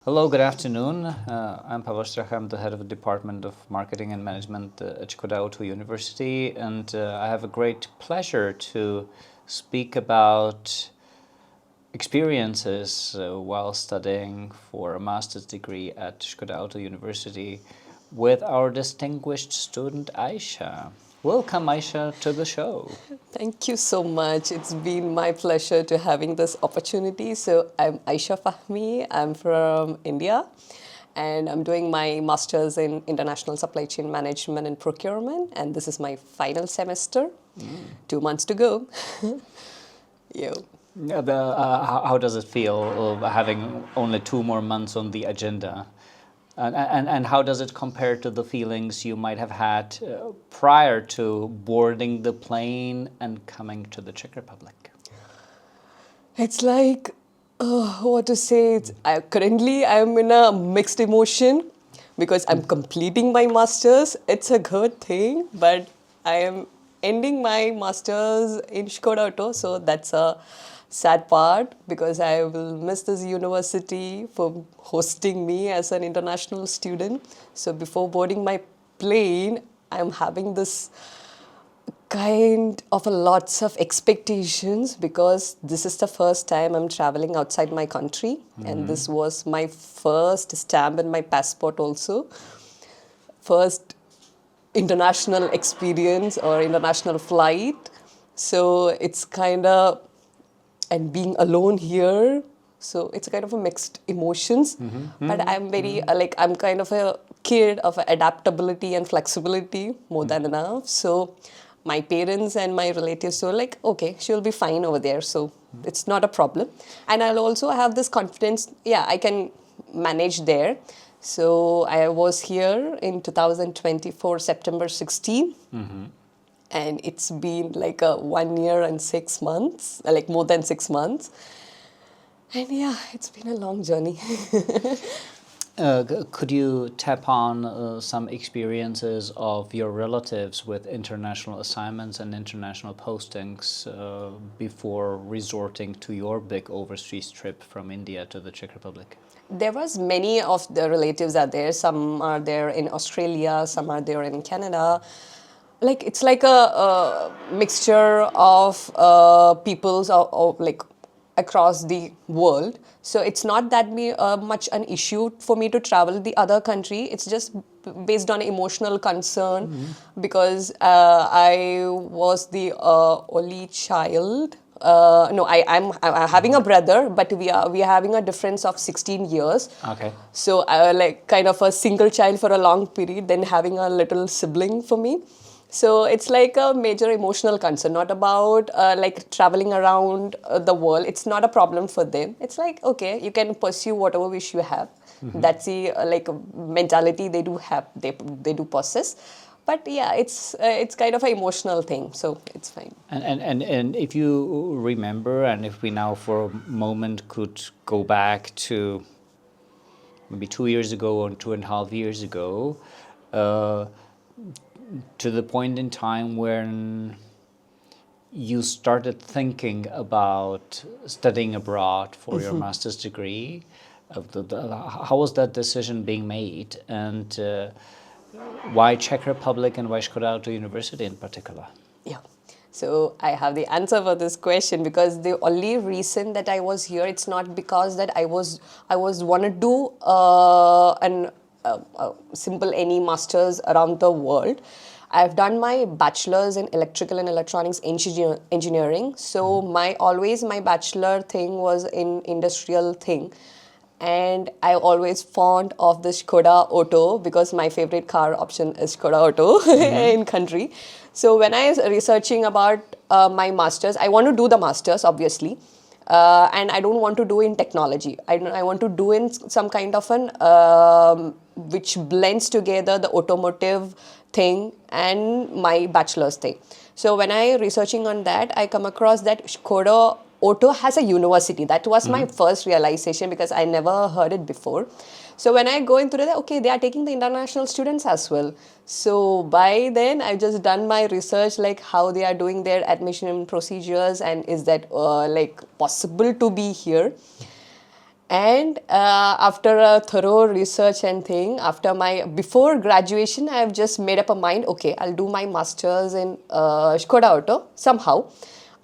Hello, good afternoon. I'm Pavel Strach. I'm the head of the Department of Marketing and Management at Škoda Auto University, and I have a great pleasure to speak about experiences while studying for a master's degree at Škoda Auto University with our distinguished student Aysha. Welcome, Aysha, to the show. Thank you so much. It's been my pleasure to having this opportunity. So I'm Aysha Fahmi. I'm from India, and I'm doing my master's in international supply chain management and procurement. And this is my final semester. 2 months to go. Yeah. How does it feel having only 2 more months on the agenda? And how does it compare to the feelings you might have had prior to boarding the plane and coming to the Czech Republic? It's like, what to say? Currently, I'm in a mixed emotion because I'm completing my master's. It's a good thing, but I am ending my master's in Škoda Auto, so that's a sad part because I will miss this university for hosting me as an international student. So before boarding my plane, I'm having this kind of lots of expectations because this is the first time I'm traveling outside my country, and this was my first stamp in my passport also. First international experience or international flight. So it's kind of, and being alone here, so it's kind of a mixed emotions. But I'm very I'm kind of a kid of adaptability and flexibility more than enough. So my parents and my relatives were like, okay, she'll be fine over there, so it's not a problem. And I'll also have this confidence, yeah, I can manage there. So I was here in 2024 September 16. And it's been like 1 year and 6 months, like more than 6 months. And yeah, it's been a long journey. Could you tap on some experiences of your relatives with international assignments and international postings before resorting to your big overseas trip from India to the Czech Republic? There was many of the relatives are there. Some are there in Australia, some are there in Canada. Like it's like a mixture of peoples like across the world. So it's not that much an issue for me to travel the other country. It's just based on emotional concern because I was the only child. No, I'm having a brother, but we are having a difference of 16 years. Okay. So I like kind of a single child for a long period, then having a little sibling for me. So it's like a major emotional concern, not about like traveling around the world. It's not a problem for them. It's like, okay, you can pursue whatever wish you have. That's the like mentality they do have, they do possess. But yeah, it's kind of an emotional thing, so it's fine. And if you remember, and if we now for a moment could go back to maybe 2 years ago or 2.5 years ago, to the point in time when you started thinking about studying abroad for your master's degree, how was that decision being made, and why Czech Republic and why Škoda Auto University in particular? Yeah. So I have the answer for this question because the only reason that I was here, it's not because that I was want to do simple any masters around the world. I've done my bachelor's in electrical and electronics engineering. So my bachelor thing was in industrial thing. And I always fond of the Škoda Auto because my favorite car option is Škoda Auto in country. So when I was researching about my masters, I want to do the masters obviously. And I don't want to do in technology. I want to do in some kind of an which blends together the automotive thing and my bachelor's thing. So when I researching on that, I come across that Škoda Auto has a university. That was my first realization because I never heard it before. So when I go into that, okay, they are taking the international students as well. So by then, I've just done my research, like how they are doing their admission procedures and is that like possible to be here. And after a thorough research and thing, before graduation, I have just made up a mind, okay, I'll do my master's in Škoda Auto somehow.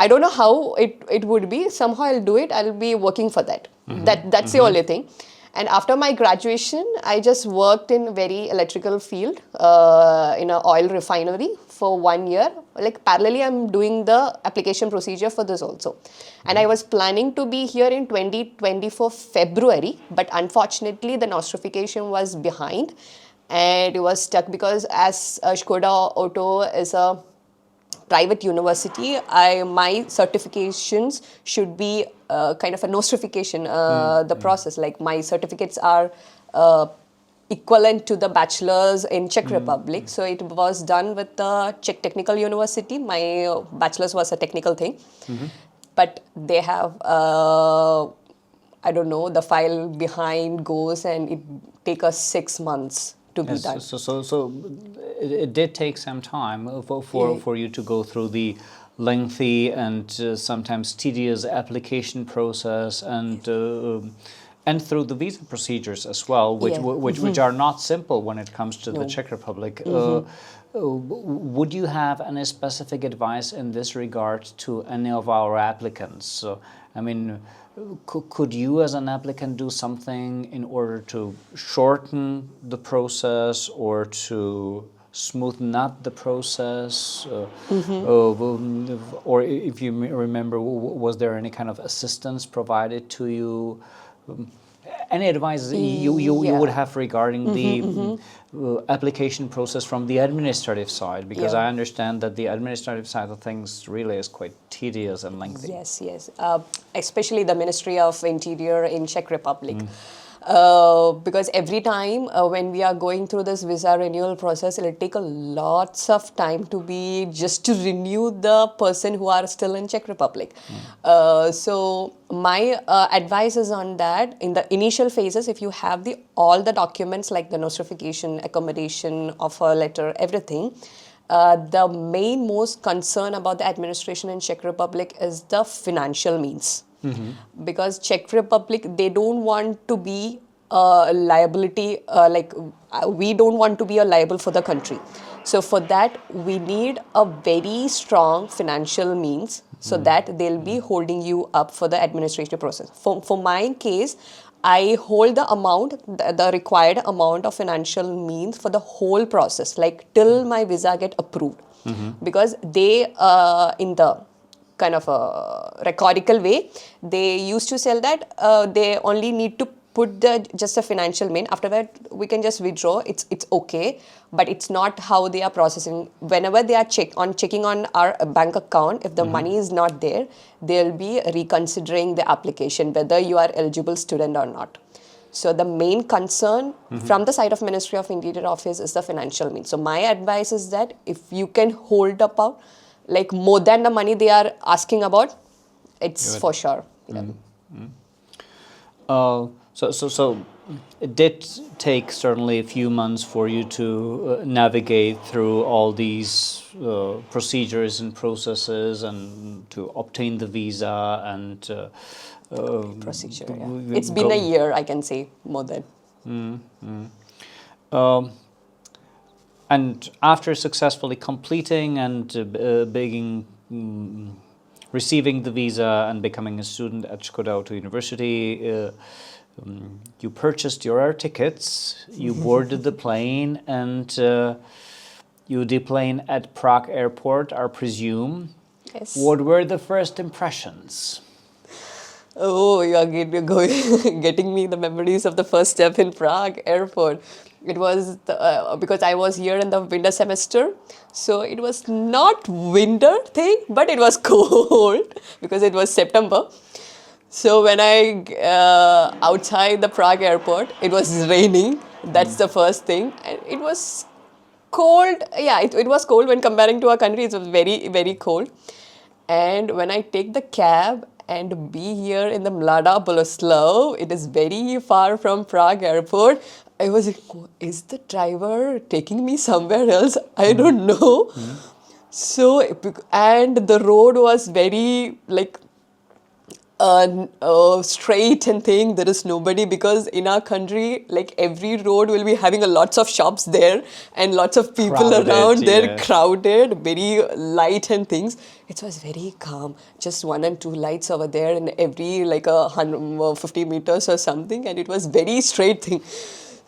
I don't know how it would be. Somehow I'll do it. I'll be working for that. That's the only thing. And after my graduation, I just worked in very electrical field in an oil refinery for 1 year. Like parallelly, I'm doing the application procedure for this also. And I was planning to be here in 2024 February, but unfortunately the notification was behind and it was stuck because as Škoda Auto is a private university, my certifications should be kind of a nostrification, the process. Like my certificates are equivalent to the bachelor's in Czech Republic. So it was done with the Czech Technical University. My bachelor's was a technical thing. But they have, I don't know, the file behind goes and it takes us 6 months to be done. So it did take some time for you to go through the lengthy and sometimes tedious application process and through the visa procedures as well, which are not simple when it comes to the Czech Republic. Would you have any specific advice in this regard to any of our applicants? So, I mean, could you as an applicant do something in order to shorten the process or to smoothen up the process? Or if you remember, was there any kind of assistance provided to you? Any advice you would have regarding the application process from the administrative side? Because I understand that the administrative side of things really is quite tedious and lengthy. Yes. Especially the Ministry of Interior in Czech Republic. Because every time when we are going through this visa renewal process, it will take a lots of time to renew the person who are still in Czech Republic. So my advice is on that. In the initial phases, if you have all the documents like the notification, accommodation, offer letter, everything, the most concern about the administration in Czech Republic is the financial means. Because Czech Republic, they don't want to be a liability, we don't want to be a liable for the country. So for that, we need a very strong financial means so that they'll be holding you up for the administrative process. For my case, I hold the amount, the required amount of financial means for the whole process, like till my visa get approved. Because they, in the kind of a rhetorical way, they used to say that they only need to put just a financial main. After that, we can just withdraw. It's okay, but it's not how they are processing. Whenever they are checking on our bank account, if the money is not there, they'll be reconsidering the application whether you are eligible student or not. So the main concern from the side of Ministry of Interior Office is the financial means. So my advice is that if you can hold up out, like more than the money they are asking about, it's for sure. So it did take certainly a few months for you to navigate through all these procedures and processes and to obtain the visa and procedure. It's been a year, I can say, more than. And after successfully completing and receiving the visa and becoming a student at Škoda Auto University, you purchased your air tickets, you boarded the plane, and you deplane at Prague airport, I presume. Yes. What were the first impressions? Oh, you are getting me the memories of the first step in Prague airport. It was because I was here in the winter semester, so it was not winter thing, but it was cold because it was September. So when I outside the Prague airport, it was raining. That's the first thing, and it was cold. Yeah, it was cold when comparing to our country. It was very, very cold. And when I take the cab and be here in the Mladá Boleslav, it is very far from Prague airport. I was like, is the driver taking me somewhere else? I don't know. So, and the road was very straight and thing. There is nobody, because in our country, like every road will be having a lots of shops there and lots of people Crowded, around. They're yeah. crowded, very light and things. It was very calm. Just 1 and 2 lights over there in every like 50 meters or something, and it was very straight thing.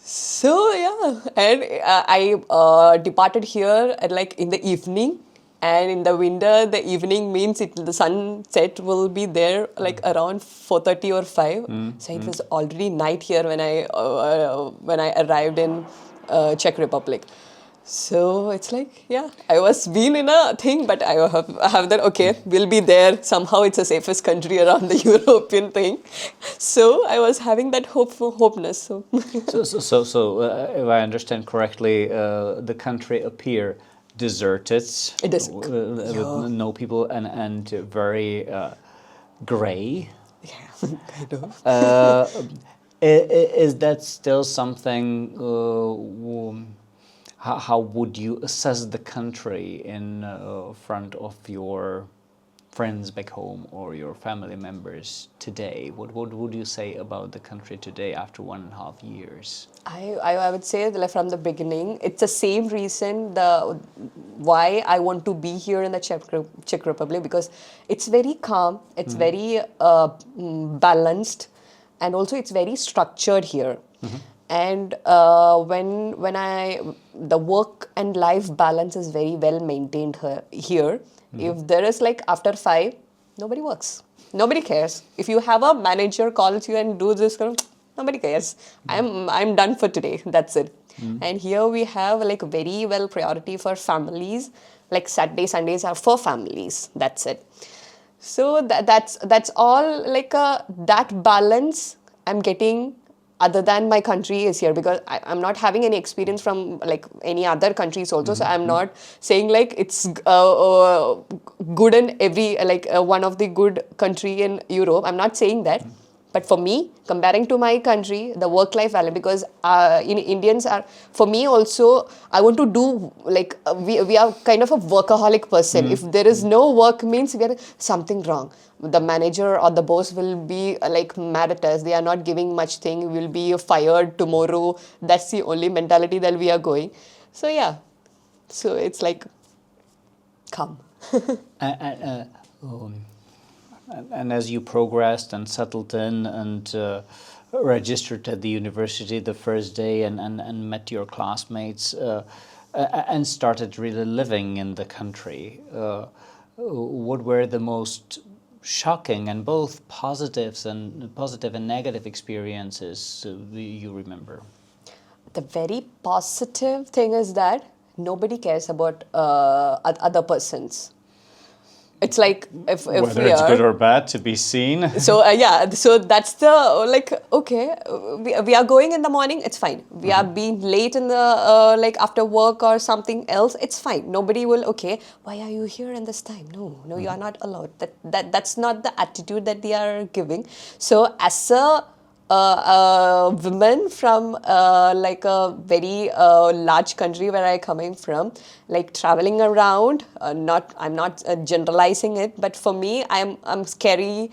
So yeah, and I departed here at like in the evening. And in the winter, the evening means the sunset will be there like around 4:30 or 5. So it was already night here when I arrived in Czech Republic. So it's like, yeah, I was been in a thing, but I have that, okay, we'll be there. Somehow it's the safest country around the European thing. So I was having that hopeness. So. So, if I understand correctly, the country appear deserted. It is. With no people and very gray. Yeah, kind of. Is that still something? How would you assess the country in front of your friends back home or your family members today? What would you say about the country today after 1.5 years? I would say that from the beginning, it's the same reason why I want to be here in the Czech Republic, because it's very calm, it's very balanced, and also it's very structured here. And when the work and life balance is very well maintained here. If there is like after 5, nobody works. Nobody cares. If you have a manager calls you and do this, nobody cares. I'm done for today. That's it. And here we have like very well priority for families. Like Saturday, Sundays are for families. That's it. So that's all like that balance I'm getting. Other than my country is here, because I'm not having any experience from like any other countries also. So I'm not saying like it's good in every one of the good country in Europe. I'm not saying that. But for me, comparing to my country, the work-life balance, because Indians are, for me also, I want to do like, we are kind of a workaholic person. If there is no work, means we are something wrong. The manager or the boss will be like mad at us. They are not giving much thing. We will be fired tomorrow. That's the only mentality that we are going. So yeah, so it's like, come. And as you progressed and settled in and registered at the university the first day and met your classmates and started really living in the country, what were the most shocking and both positive and negative experiences you remember? The very positive thing is that nobody cares about other persons. It's like if whether we it's are, good or bad to be seen. So yeah, so that's the like, okay, we are going in the morning, it's fine. We are being late in the like after work or something else, it's fine. Nobody will, okay, why are you here in this time? No, you are not allowed. That's not the attitude that they are giving. So as a women from like a very large country where I coming from, like traveling around, I'm not generalizing it, but for me, I'm scary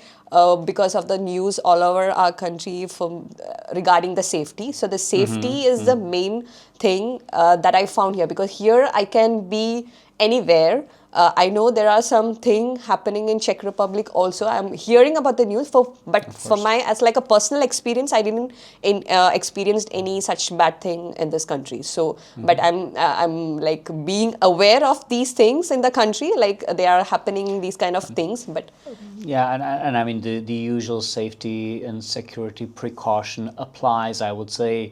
because of the news all over our country from regarding the safety. So the safety is the main thing that I found here, because here I can be anywhere. I know there are something happening in Czech Republic also. I'm hearing about the news, but for my, as like a personal experience, I didn't experienced any such bad thing in this country. So, but I'm like being aware of these things in the country, like they are happening, these kind of things. But yeah, and I mean the usual safety and security precaution applies, I would say,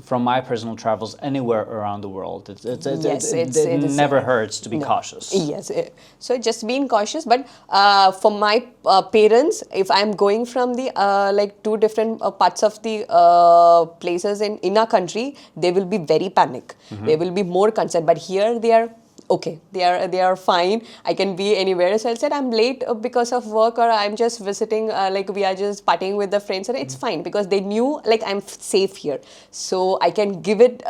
from my personal travels anywhere around the world. It never hurts to be cautious. Yes, so just being cautious. But for my parents, if I'm going from the like 2 different parts of the places in our country, they will be very panic. They will be more concerned. But here they are okay, they are fine. I can be anywhere. So I said I'm late because of work, or I'm just visiting, like we are just partying with the friends, and it's fine because they knew like I'm safe here. So I can give it,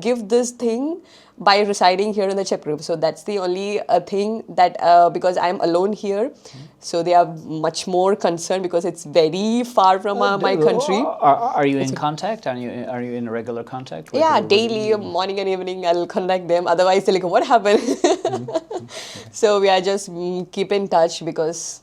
give this thing by residing here in the Czech Republic. So that's the only thing that, because I'm alone here, so they are much more concerned because it's very far from my country. Are you in contact? Are you in regular contact? Yeah, daily, morning and evening, I'll contact them. Otherwise, they're like, what happened? So we are just keep in touch because,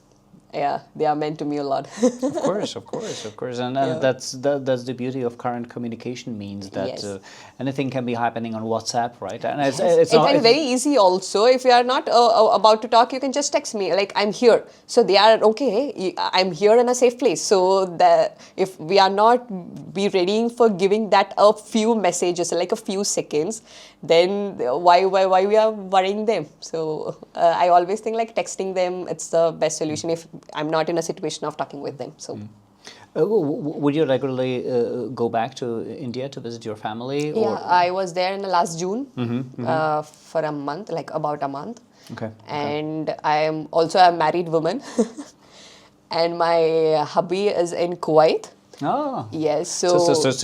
yeah, they are meant to me a lot. Of course, and that's the beauty of current communication means that Yes. Anything can be happening on WhatsApp, right? And It's very easy also. If you are not about to talk, you can just text me, like, I'm here. So they are, okay, I'm here in a safe place. So that if we are not be ready for giving that a few messages, like a few seconds, then why we are worrying them? So I always think like texting them, it's the best solution if I'm not in a situation of talking with them. So. Would you regularly go back to India to visit your family? Or? Yeah, I was there in the last June for a month, like about a month. Okay. And I am also a married woman. And my hubby is in Kuwait. Oh. Yes, So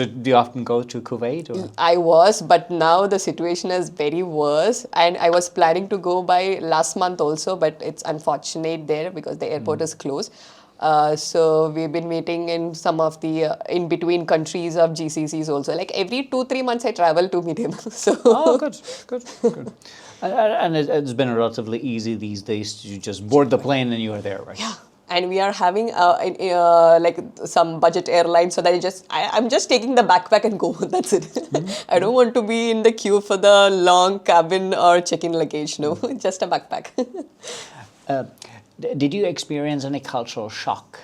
do you often go to Kuwait? Or? I was, but now the situation is very worse. And I was planning to go by last month also, but it's unfortunate there because the airport is closed. So we've been meeting in some of the in-between countries of GCCs also. Like every 2-3 months I travel to meet him. So. Oh, good. And it's been relatively easy these days to just board the plane and you are there, right? Yeah. And we are having like some budget airlines, so that I'm just taking the backpack and go. That's it. I don't want to be in the queue for the long cabin or check-in luggage. No, just a backpack. Did you experience any cultural shock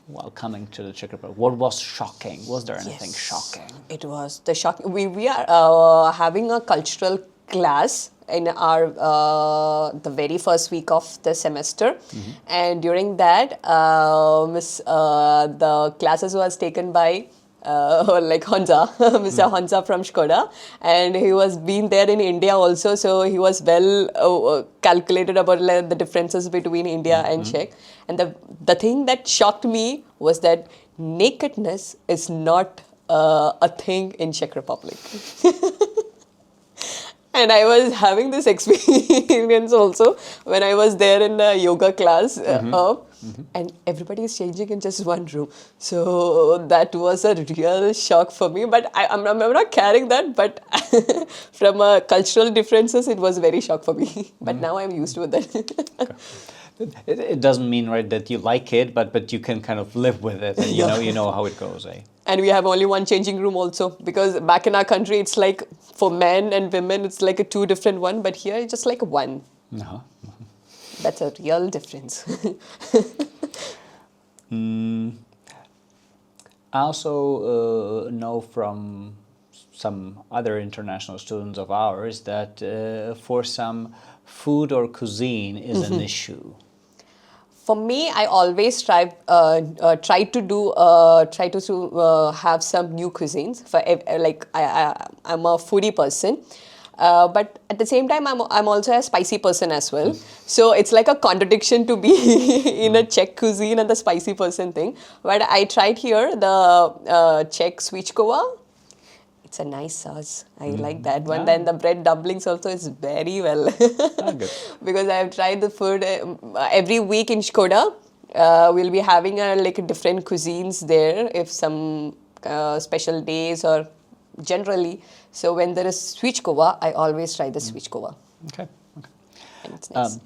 while coming to the Czech Republic? What was shocking? Was there anything shocking? It was the shock. We are having a cultural class in our the very first week of the semester, and during that, the classes was taken by like Honza, Mr. Honza from Škoda, and he was been there in India also, so he was well calculated about the differences between India and Czech. And the thing that shocked me was that nakedness is not a thing in Czech Republic. And I was having this experience also when I was there in the yoga class, and everybody is changing in just one room. So that was a real shock for me. But I'm not carrying that. But from cultural differences, it was very shock for me. But now I'm used to that. Okay. It doesn't mean, right, that you like it, but you can kind of live with it, and you know how it goes, eh? And we have only one changing room also, because back in our country, it's like for men and women, it's like a 2 different one, but here it's just like one. That's a real difference. I also know from some other international students of ours that for some, food or cuisine is an issue. For me, I always try to have some new cuisines. I'm a foodie person, but at the same time, I'm also a spicy person as well. So it's like a contradiction to be in a Czech cuisine and the spicy person thing. But I tried here the Czech svíčková. It's a nice sauce. I like that one. Then the bread dumplings also is very well. Good. Because I have tried the food every week in Škoda. We'll be having different cuisines there if some special days or generally. So when there is svíčková, I always try the svíčková. Okay. And it's nice.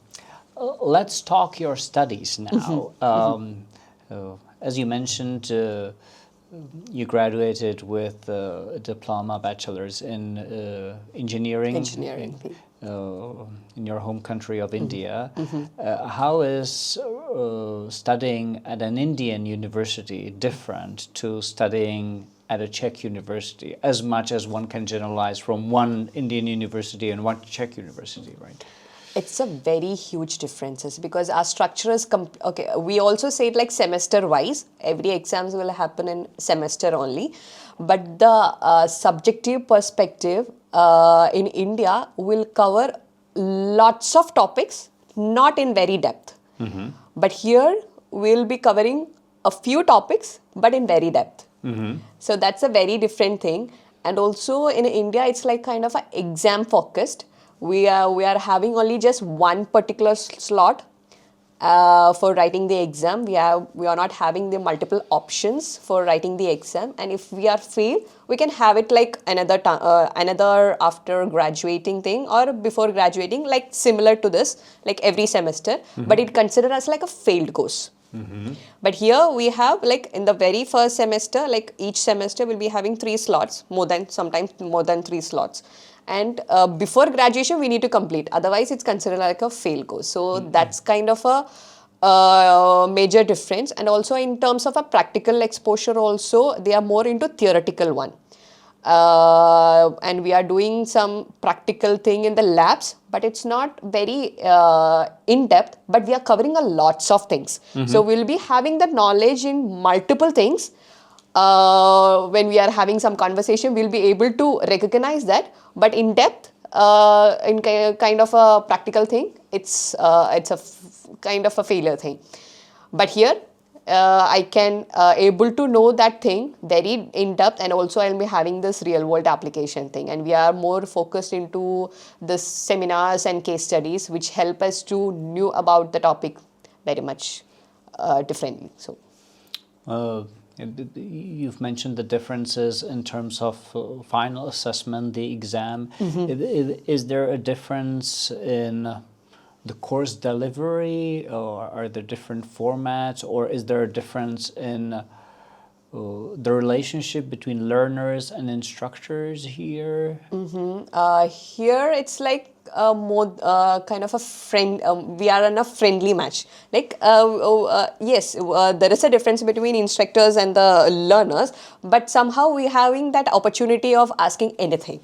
Let's talk your studies now. As you mentioned, you graduated with a diploma, bachelor's in engineering. In your home country of India. How is studying at an Indian university different to studying at a Czech university, as much as one can generalize from one Indian university and one Czech university, right? It's a very huge differences because our structure is okay. We also say it like semester wise. Every exams will happen in semester only, but the subjective perspective in India will cover lots of topics, not in very depth. But here we'll be covering a few topics, but in very depth. So that's a very different thing. And also in India, it's like kind of an exam focused. we are having only just one particular slot for writing the exam. We are not having the multiple options for writing the exam, and if we are failed, we can have it like another after graduating thing or before graduating, like similar to this, like every semester, but it considered as like a failed course. But here we have like in the very first semester, like each semester will be having 3 slots, sometimes more than 3 slots. And before graduation, we need to complete. Otherwise, it's considered like a fail course. So that's kind of a major difference. And also in terms of a practical exposure also, they are more into theoretical one. And we are doing some practical thing in the labs, but it's not very in-depth, but we are covering a lots of things. So we'll be having the knowledge in multiple things. When we are having some conversation, we'll be able to recognize that, but in depth, in kind of a practical thing, it's a kind of a failure thing. But here, I can able to know that thing very in depth, and also I'll be having this real world application thing, and we are more focused into the seminars and case studies which help us to know about the topic very much differently. So you've mentioned the differences in terms of final assessment, the exam. Is there a difference in the course delivery, or are there different formats, or is there a difference in the relationship between learners and instructors here? Here it's like more kind of a friend. We are in a friendly match. Like yes, there is a difference between instructors and the learners, but somehow we having that opportunity of asking anything.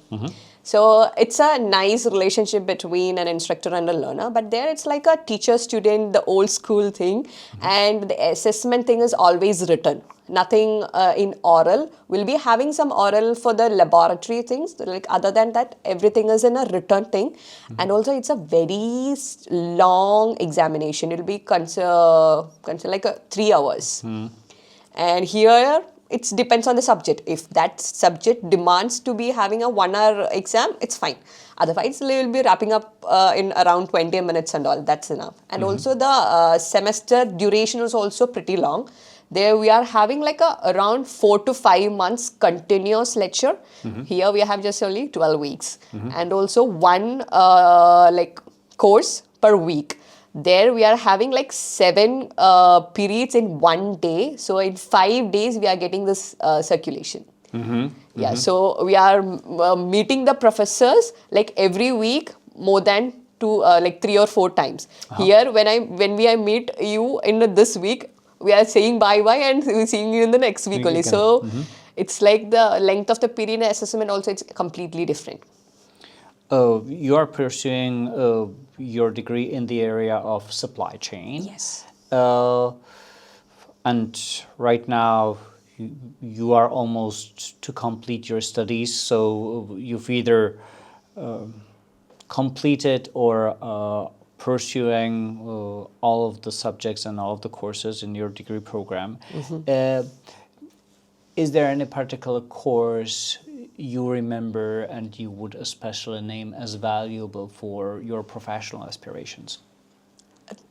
So it's a nice relationship between an instructor and a learner, but there it's like a teacher-student, the old school thing, and the assessment thing is always written. Nothing in oral. We'll be having some oral for the laboratory things. Like other than that, everything is in a written thing, and also it's a very long examination. It'll be consider like 3 hours, and here it depends on the subject. If that subject demands to be having a 1 hour exam, it's fine. Otherwise, we will be wrapping up in around 20 minutes and all. That's enough. And also the semester duration is also pretty long. There we are having like around 4 to 5 months continuous lecture. Here we have just only 12 weeks. And also one like course per week. There we are having like 7 periods in 1 day. So in 5 days we are getting this circulation. Yeah, so we are meeting the professors like every week more than like 3 or 4 times. Here when we meet you in this week, we are saying bye-bye and we're seeing you in the next week only. So it's like the length of the period assessment also, it's completely different. You are pursuing your degree in the area of supply chain. Yes. And right now you are almost to complete your studies, so you've either completed or pursuing all of the subjects and all of the courses in your degree program. Is there any particular course you remember and you would especially name as valuable for your professional aspirations?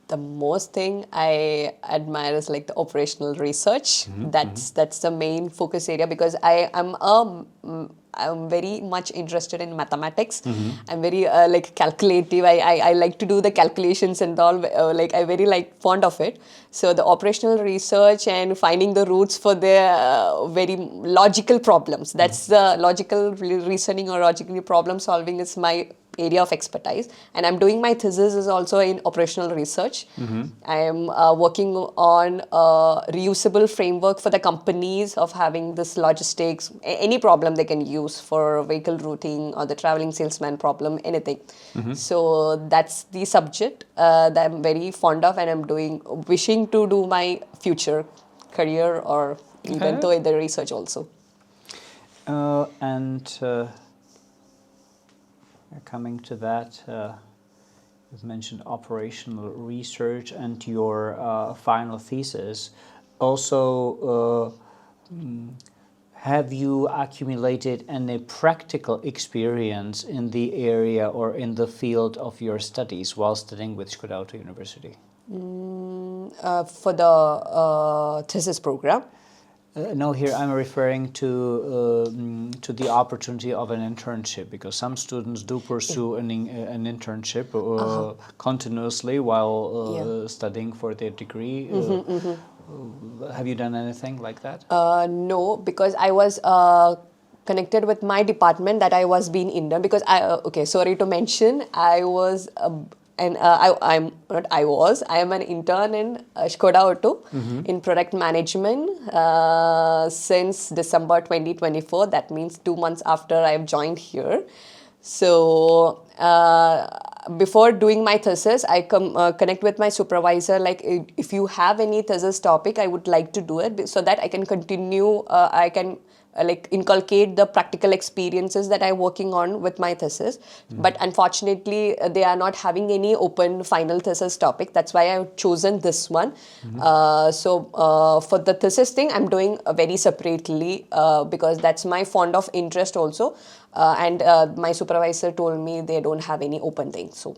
The most thing I admire is like the operational research. That's the main focus area, because I'm very much interested in mathematics. I'm very like calculative. I like to do the calculations and all. Like I very like fond of it. So the operational research and finding the roots for the very logical problems. That's the logical reasoning or logical problem solving is my area of expertise, and I'm doing my thesis is also in operational research. I am working on a reusable framework for the companies of having this logistics, any problem they can use for vehicle routing or the traveling salesman problem, anything. So that's the subject that I'm very fond of, and I'm wishing to do my future career or even though the research also. Coming to that, you've mentioned operational research and your final thesis. Also, have you accumulated any practical experience in the area or in the field of your studies while studying with Škoda Auto University? For the thesis program. No, here I'm referring to the opportunity of an internship, because some students do pursue an internship continuously while studying for their degree. Have you done anything like that? No, because I was connected with my department that I was being intern, because okay, sorry to mention, I was I am an intern in Škoda Auto in product management since December 2024. That means 2 months after I've joined here. So before doing my thesis, I connect with my supervisor, like if you have any thesis topic, I would like to do it so that I can continue, I can like inculcate the practical experiences that I'm working on with my thesis. But unfortunately, they are not having any open final thesis topic. That's why I've chosen this one. So for the thesis thing, I'm doing very separately because that's my fond of interest also. And my supervisor told me they don't have any open thing. So.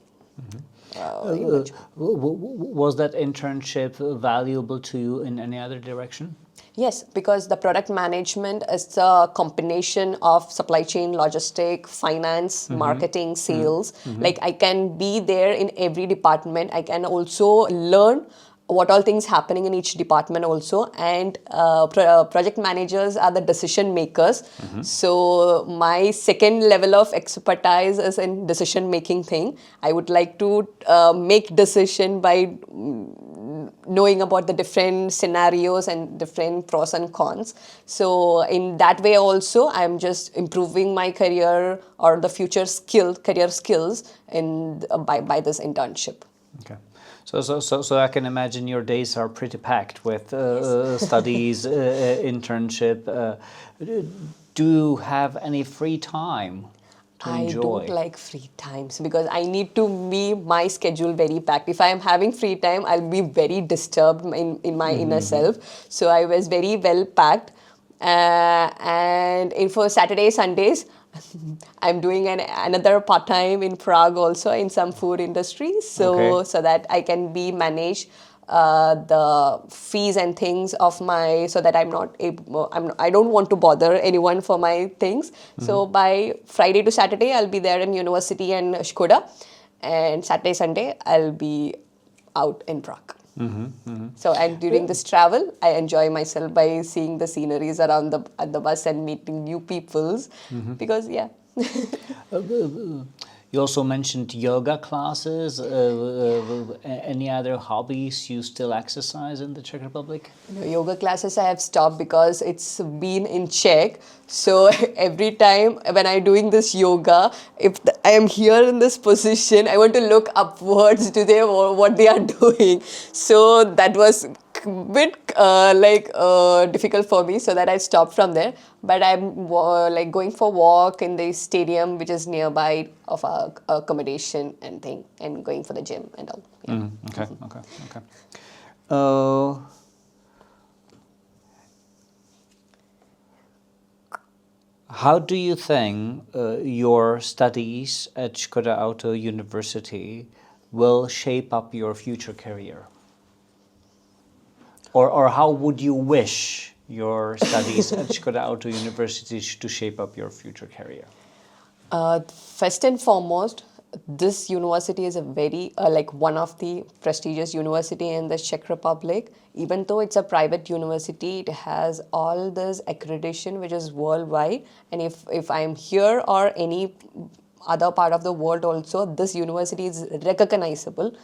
Was that internship valuable to you in any other direction? Yes, because the product management is a combination of supply chain, logistic, finance, marketing, sales. Like I can be there in every department. I can also learn what all things happening in each department also, and project managers are the decision makers. So my second level of expertise is in decision making thing. I would like to make decision by knowing about the different scenarios and different pros and cons. So in that way also, I'm just improving my career or the future career skills in by this internship. Okay. So I can imagine your days are pretty packed with studies, internship. Do you have any free time to enjoy? I don't like free times because I need to be my schedule very packed. If I am having free time, I'll be very disturbed in my inner self. So I was very well packed. And for Saturday, Sundays, I'm doing another part-time in Prague also in some food industry. So that I can manage the fees and things of my, so that I don't want to bother anyone for my things. So by Friday to Saturday, I'll be there in university and Škoda, and Saturday, Sunday, I'll be out in Prague. So, and during this travel, I enjoy myself by seeing the sceneries around at the bus and meeting new peoples, because You also mentioned yoga classes. Any other hobbies you still exercise in the Czech Republic? No, yoga classes I have stopped because it's been in Czech. So every time when I'm doing this yoga, if I am here in this position, I want to look upwards to them or what they are doing. So that was a bit difficult for me, so that I stopped from there. But I'm like going for walk in the stadium, which is nearby of our accommodation and thing, and going for the gym and all. Yeah. Okay. How do you think your studies at Škoda Auto University will shape up your future career? Or how would you wish your studies at Škoda Auto University to shape up your future career? First and foremost, this university is a very one of the prestigious university in the Czech Republic. Even though it's a private university, it has all this accreditation which is worldwide. And if I'm here or any other part of the world also, this university is recognizable.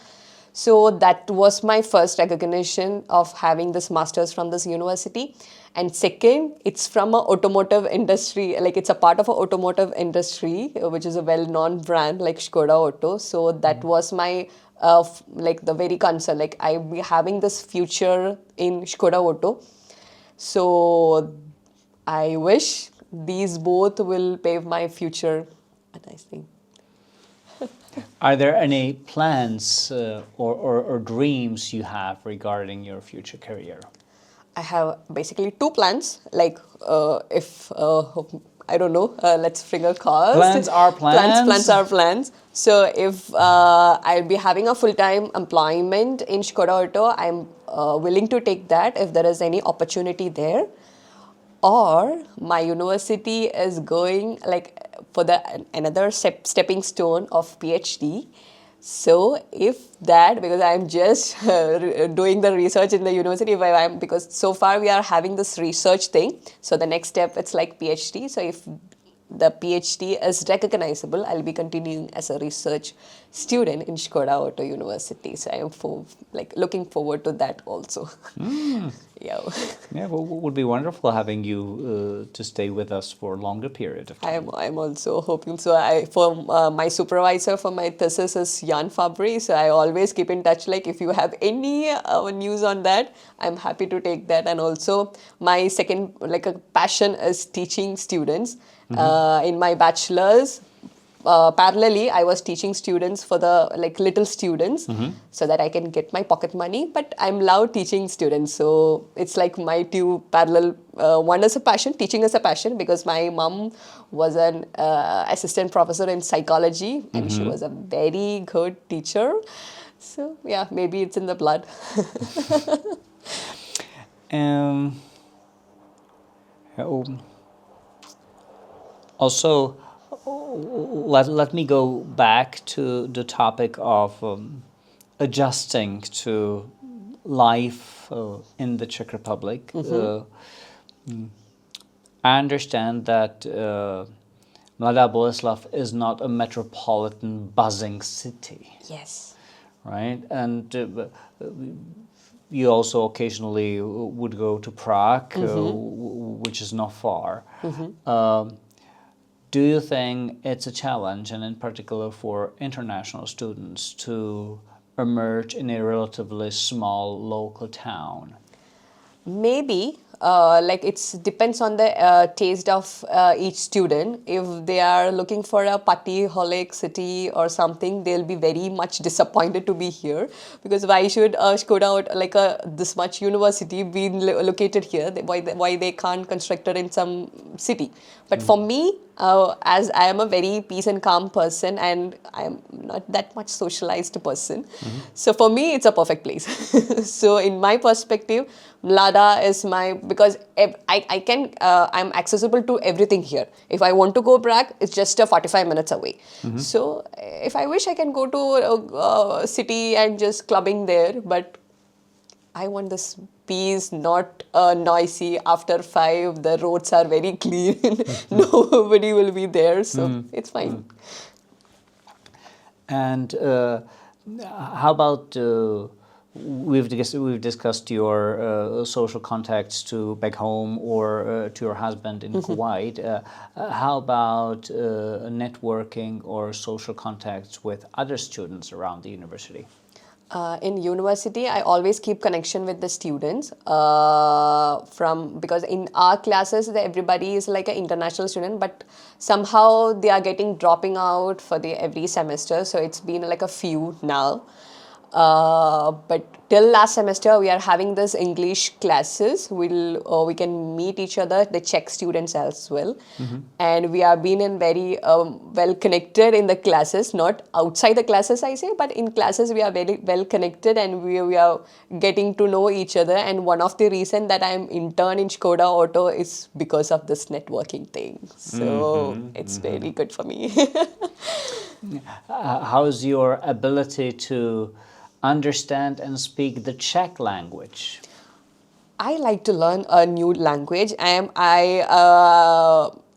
So that was my first recognition of having this master's from this university. And second, it's from an automotive industry, like it's a part of an automotive industry, which is a well-known brand like Škoda Auto. So that was my, the very concern, like I'll be having this future in Škoda Auto. So I wish these both will pave my future a nice thing. Are there any plans or dreams you have regarding your future career? I have basically two plans. Like if I don't know, let's finger crossed. Plans are plans. Plans are plans. So if I'll be having a full-time employment in Škoda Auto, I'm willing to take that if there is any opportunity there. Or my university is going like for the another stepping stone of PhD. So if that, because I'm just doing the research in the university, because so far we are having this research thing. So the next step, it's like PhD. So if the PhD is recognizable, I'll be continuing as a research student in Škoda Auto University. So I am looking forward to that also. Yeah. Yeah, well, it would be wonderful having you to stay with us for a longer period of time. I'm also hoping so. My supervisor for my thesis is Jan Fabri, so I always keep in touch. Like if you have any news on that, I'm happy to take that. And also my second a passion is teaching students. In my bachelor's, parallelly, I was teaching students for the little students so that I can get my pocket money. But I'm love teaching students, so it's like my two parallel. One is a passion, teaching is a passion because my mom was an assistant professor in psychology and she was a very good teacher. So yeah, maybe it's in the blood. Also, let me go back to the topic of adjusting to life in the Czech Republic. I understand that Mladá Boleslav is not a metropolitan buzzing city. Yes. Right? And you also occasionally would go to Prague, which is not far. Do you think it's a challenge, and in particular for international students, to emerge in a relatively small local town? Maybe. It depends on the taste of each student. If they are looking for a party-holic city or something, they'll be very much disappointed to be here. Because why should Škoda this much university be located here? Why they can't construct it in some city? But for me, as I am a very peace and calm person and I am not that much socialized person, so for me it's a perfect place. So in my perspective, Mlada is because I'm accessible to everything here. If I want to go Prague, it's just 45 minutes away. So if I wish, I can go to a city and just clubbing there, but I want this peace, not noisy. After 5, the roads are very clean. Nobody will be there, so it's fine. And how about we've discussed your social contacts to back home or to your husband in Kuwait. How about networking or social contacts with other students around the university? In university, I always keep connection with the students because in our classes, everybody is like an international student, but somehow they are dropping out for every semester. So it's been like a few now. But till last semester, we are having this English classes. We can meet each other, the Czech students as well. And we have been in very well connected in the classes, not outside the classes, I say, but in classes we are very well connected and we are getting to know each other. And one of the reason that I am intern in Škoda Auto is because of this networking thing. So it's very good for me. How's your ability to understand and speak the Czech language? I like to learn a new language.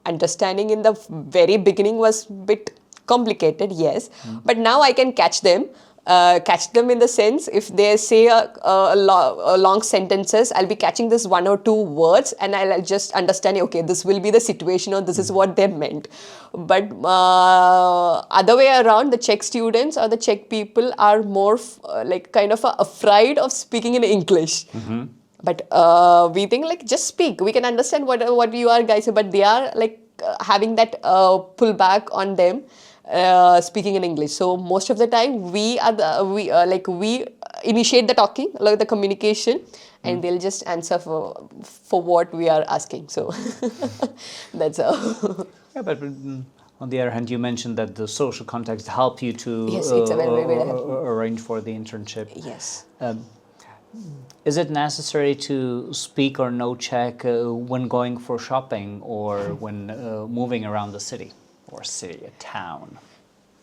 Understanding in the very beginning was a bit complicated, yes. But now I can catch them in the sense if they say a long sentences, I'll be catching this 1 or 2 words and I'll just understand, okay, this will be the situation or this is what they meant. But other way around, the Czech students or the Czech people are more afraid of speaking in English. But we think just speak. We can understand what you are guys, but they are having that pullback on them speaking in English. So most of the time we initiate the talking, like the communication, and they'll just answer for what we are asking. So that's how. Yeah, but on the other hand, you mentioned that the social context help you to Yes, it's a very, very helpful. arrange for the internship. Yes. Is it necessary to speak or know Czech when going for shopping or when moving around the city or a town?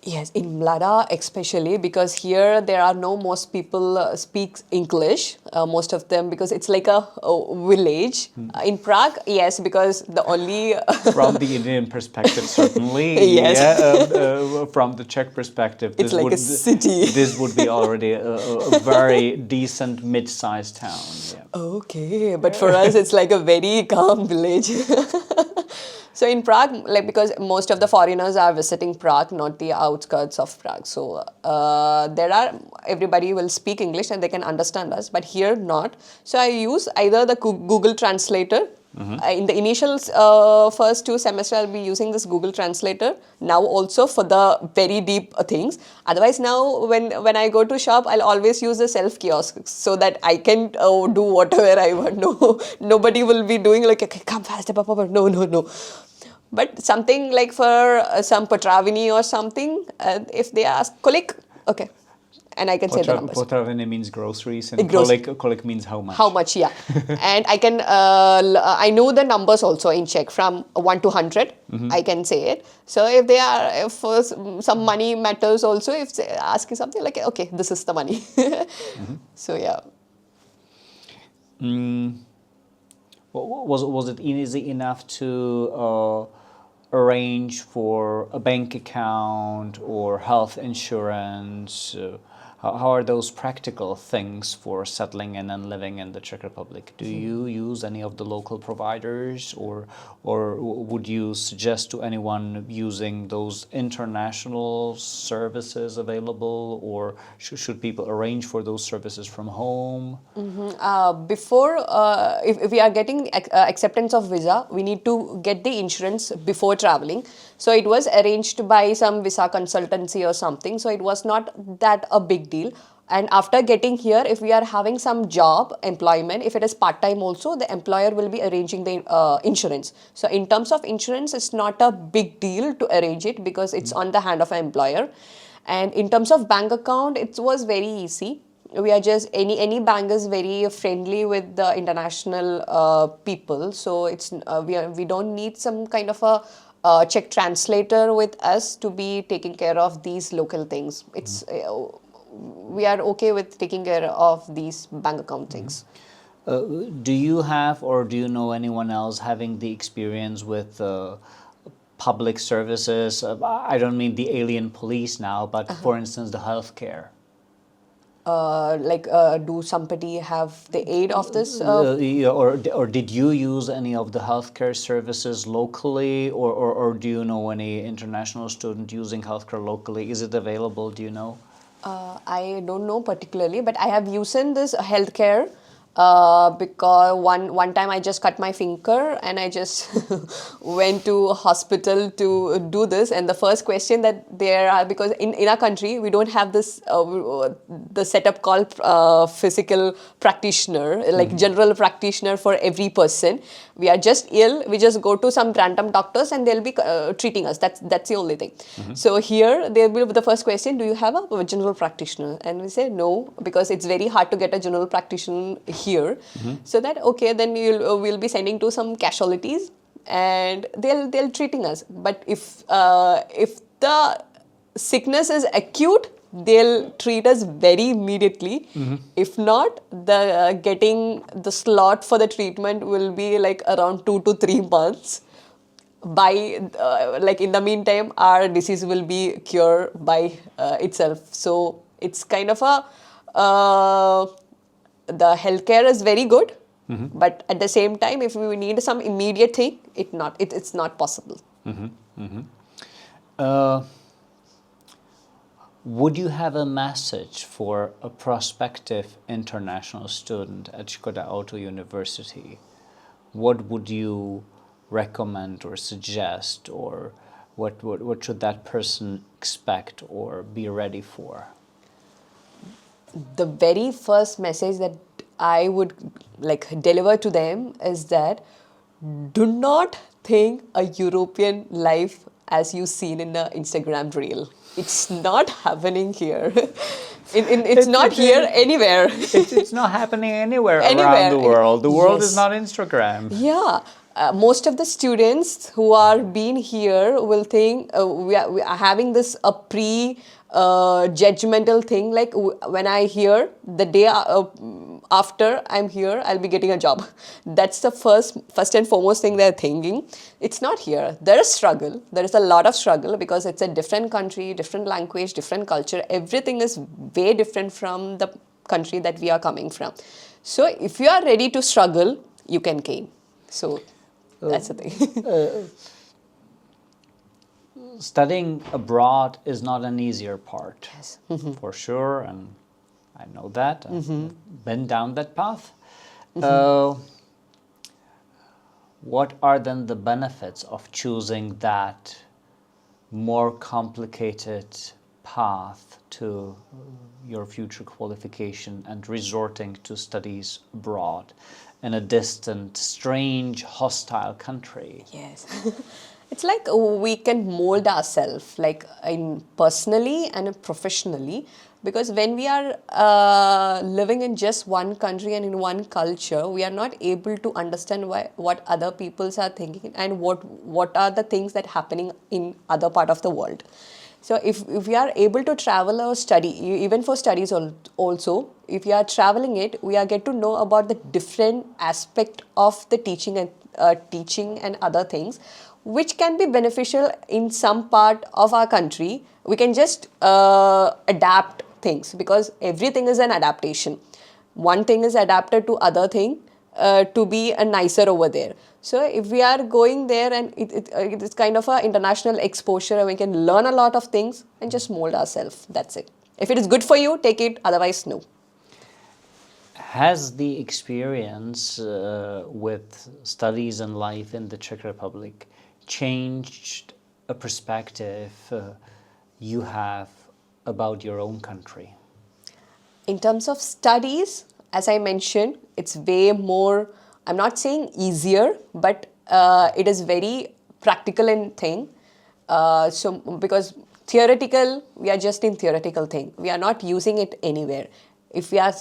Yes, in Mlada especially, because here there are most people speak English, most of them, because it's like a village. In Prague, yes, because the only... From the Indian perspective, certainly. Yes. Yeah, from the Czech perspective, It's like a city. This would be already a very decent mid-sized town. Yeah. Okay, but for us it's like a very calm village. So in Prague, like, because most of the foreigners are visiting Prague, not the outskirts of Prague. So everybody will speak English and they can understand us, but here not. So I use either the Google Translator. In the initial first 2 semesters, I'll be using this Google Translator. Now also for the very deep things. Otherwise now when I go to shop, I'll always use the self-kiosk so that I can do whatever I want. No, nobody will be doing like, okay, come faster, papa. No. But something like for some Potravini or something, if they ask kolik, okay. And I can say the numbers. Potraviny means groceries and kolik means how much. How much, yeah. And I can, I know the numbers also in Czech from 1 to 100. I can say it. So if some money matters also, if they ask you something like, okay, this is the money. So yeah. Was it easy enough to arrange for a bank account or health insurance? How are those practical things for settling in and living in the Czech Republic? Do you use any of the local providers, or would you suggest to anyone using those international services available, or should people arrange for those services from home? Before, if we are getting acceptance of visa, we need to get the insurance before traveling. So it was arranged by some visa consultancy or something. So it was not that a big deal. And after getting here, if we are having some job, employment, if it is part-time also, the employer will be arranging the insurance. So in terms of insurance, it's not a big deal to arrange it because it's on the hand of an employer. And in terms of bank account, it was very easy. We are just, any bank is very friendly with the international people. So it's we don't need some kind of a Czech translator with us to be taking care of these local things. It's we are okay with taking care of these bank account things. Do you have, or do you know anyone else having the experience with public services? I don't mean the alien police now, but for instance, the healthcare. Do somebody have the aid of this? Or did you use any of the healthcare services locally, or do you know any international student using healthcare locally? Is it available? Do you know? I don't know particularly, but I have used this healthcare because one time I just cut my finger and I just went to hospital to do this, and the first question that there are, because in our country we don't have this the setup called physical practitioner, like general practitioner for every person. We are just ill, we just go to some random doctors and they'll be treating us. That's the only thing. So here they will be the first question, do you have a general practitioner? And we say no, because it's very hard to get a general practitioner here. So that, okay, then we'll be sending to some casualties and they'll treating us. But if the sickness is acute, they'll treat us very immediately. If not, the getting the slot for the treatment will be like around 2 to 3 months. By like in the meantime, our disease will be cured by itself. So it's kind of a the healthcare is very good, but at the same time, if we need some immediate thing, it's not possible. Would you have a message for a prospective international student at Škoda Auto University? What would you recommend or suggest, or what should that person expect or be ready for? The very first message that I would deliver to them is that do not think a European life as you've seen in the Instagram reel. It's not happening here. It's not here anywhere. It's not happening anywhere around the world. The world is not Instagram. Yeah. Most of the students who are being here will think we are having this judgmental thing, like when I hear the day after I'm here, I'll be getting a job. That's the first and foremost thing they're thinking. It's not here. There is struggle. There is a lot of struggle because it's a different country, different language, different culture. Everything is way different from the country that we are coming from. So if you are ready to struggle, you can gain. So that's the thing. Studying abroad is not an easier part, Yes. For sure, and I know that. I've been down that path. What are then the benefits of choosing that more complicated path to your future qualification and resorting to studies abroad in a distant, strange, hostile country? Yes. It's like we can mold ourselves, like personally and professionally, because when we are living in just one country and in one culture, we are not able to understand what other peoples are thinking and what are the things that happening in other part of the world. So if we are able to travel or study, even for studies also, if we are traveling it, we are get to know about the different aspect of the teaching and other things, which can be beneficial in some part of our country. We can just adapt things because everything is an adaptation. One thing is adapted to other thing to be a nicer over there. So if we are going there and it's kind of an international exposure and we can learn a lot of things and just mold ourselves. That's it. If it is good for you, take it. Otherwise, no. Has the experience with studies and life in the Czech Republic changed a perspective you have about your own country? In terms of studies, as I mentioned, it's way more, I'm not saying easier, but it is very practical in thing. So because theoretical, we are just in theoretical thing. We are not using it anywhere. If we are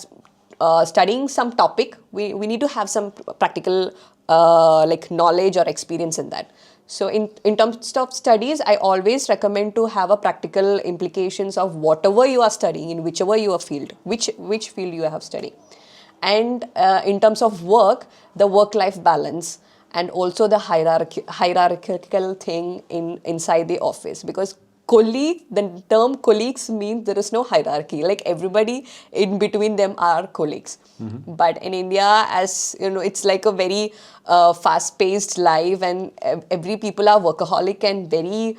studying some topic, we need to have some practical knowledge or experience in that. So in terms of studies, I always recommend to have a practical implications of whatever you are studying in whichever your field, which field you have studied. And in terms of work, the work-life balance and also the hierarchical thing inside the office, because the term colleagues means there is no hierarchy, like everybody in between them are colleagues. But in India, as you know, it's like a very fast-paced life and every people are workaholic and very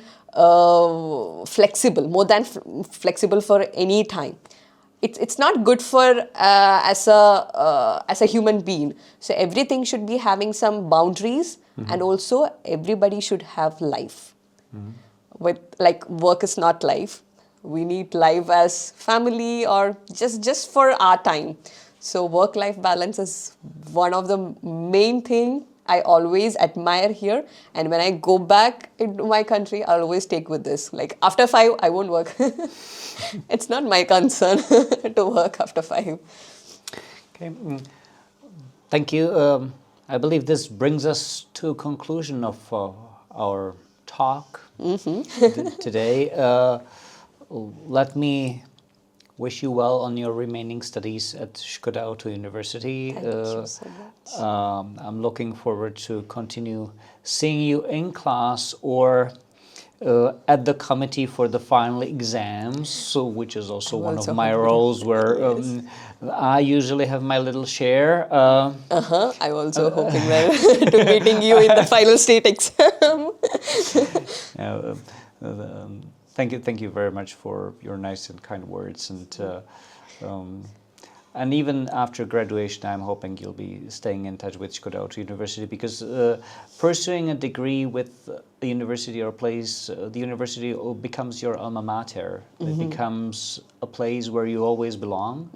flexible, more than flexible for any time. It's not good for as a human being. So everything should be having some boundaries, and also everybody should have life. With work is not life. We need life as family or just for our time. So work-life balance is one of the main thing I always admire here. And when I go back into my country, I'll always take with this. Like after 5, I won't work. It's not my concern to work after 5. Okay. Thank you. I believe this brings us to a conclusion of our talk today. Let me wish you well on your remaining studies at Škoda Auto University. Thank you so much. I'm looking forward to continue seeing you in class or at the committee for the final exams, so which is also one of my roles where I usually have my little share. I'm also hoping to meeting you in the final state exam. Thank you very much for your nice and kind words, and And even after graduation, I'm hoping you'll be staying in touch with Škoda Auto University, because pursuing a degree with a university or a place, the university becomes your alma mater. It becomes a place where you always belong,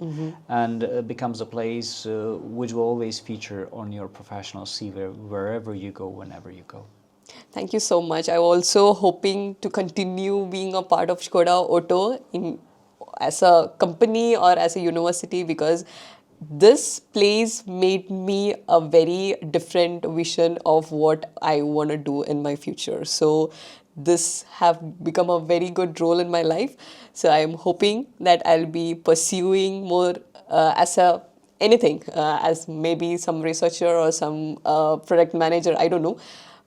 and becomes a place which will always feature on your professional CV wherever you go, whenever you go. Thank you so much. I'm also hoping to continue being a part of Škoda Auto as a company or as a university, because this place made me a very different vision of what I want to do in my future. So this have become a very good role in my life. So I'm hoping that I'll be pursuing more as a anything, as maybe some researcher or some product manager, I don't know.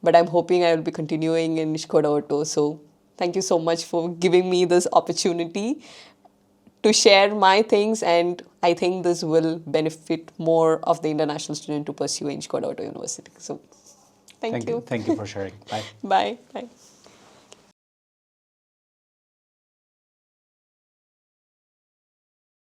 But I'm hoping I will be continuing in Škoda Auto. So thank you so much for giving me this opportunity to share my things, and I think this will benefit more of the international student to pursue in Škoda Auto University. So thank you. Thank you for sharing. Bye. Bye. Bye.